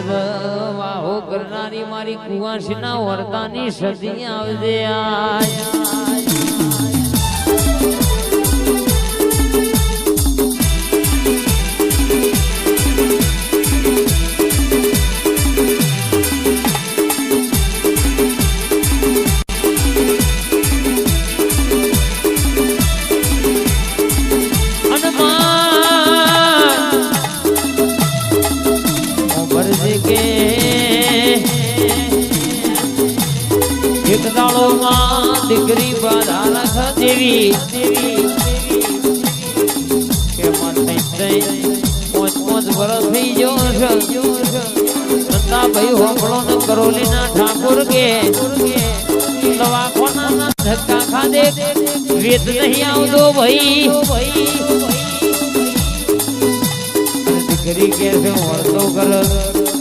વાહો કરનારી મારી કુવાસીના વર્તાની સદી આવજે આય एक दाड़ो मां दीकरी बाधा रख देवी के माते पोच बरस थई जो सत्ता भाई होपड़ो न करोलीना ठाकुर के दवाखाना ना धक्का खा दे वेत नहीं आवदो भाई दीकरी कैसे वर्तो कर